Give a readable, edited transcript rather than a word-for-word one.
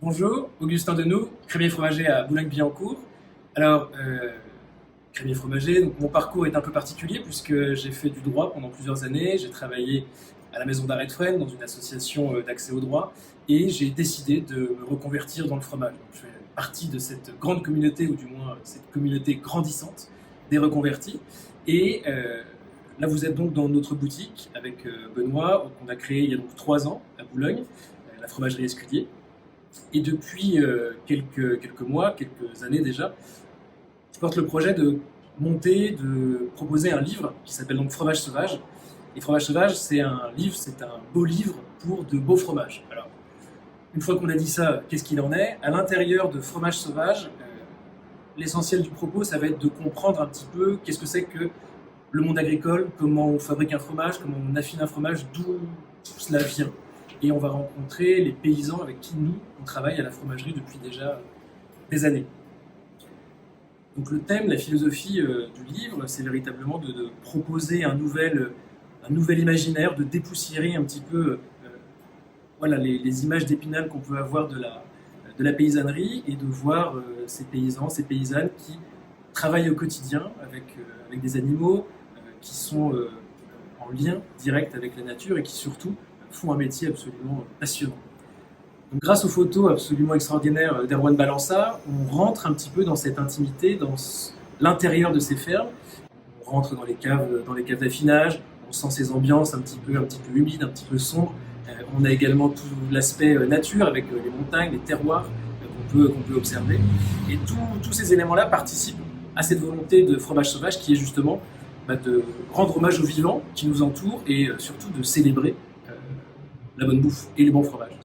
Bonjour, Augustin Denot, crémier fromager à Boulogne-Billancourt. Alors, crémier fromager, donc mon parcours est un peu particulier puisque j'ai fait du droit pendant plusieurs années. J'ai travaillé à la maison d'arrêt de Fresnes, dans une association d'accès au droit, et j'ai décidé de me reconvertir dans le fromage. Donc, je fais partie de cette grande communauté, ou du moins cette communauté grandissante des reconvertis. Et là, vous êtes donc dans notre boutique avec Benoît, qu'on a créé il y a donc 3 ans à Boulogne, la fromagerie Escudier. Et depuis quelques mois, quelques années déjà, je porte le projet de proposer un livre qui s'appelle donc Fromage Sauvage. Et Fromage Sauvage, c'est un beau livre pour de beaux fromages. Alors, une fois qu'on a dit ça, qu'est-ce qu'il en est? À l'intérieur de Fromage Sauvage, l'essentiel du propos, ça va être de comprendre un petit peu qu'est-ce que c'est que le monde agricole, comment on fabrique un fromage, comment on affine un fromage, d'où cela vient. Et on va rencontrer les paysans avec qui nous, on travaille à la fromagerie depuis déjà des années. Donc le thème, la philosophie du livre, c'est véritablement de proposer un nouvel imaginaire, de dépoussiérer un petit peu voilà, les images d'Épinal qu'on peut avoir de la paysannerie et de voir ces paysans, ces paysannes qui travaillent au quotidien avec des animaux, qui sont en lien direct avec la nature et qui surtout font un métier absolument passionnant. Donc, grâce aux photos absolument extraordinaires d'Erwan Balança, on rentre un petit peu dans cette intimité, dans l'intérieur de ces fermes. On rentre dans les caves d'affinage, on sent ces ambiances un petit peu humides, un petit peu sombres. On a également tout l'aspect nature avec les montagnes, les terroirs qu'on peut observer. Et tous ces éléments-là participent à cette volonté de fromage sauvage qui est justement de rendre hommage aux vivants qui nous entourent et surtout de célébrer la bonne bouffe et les bons fromages.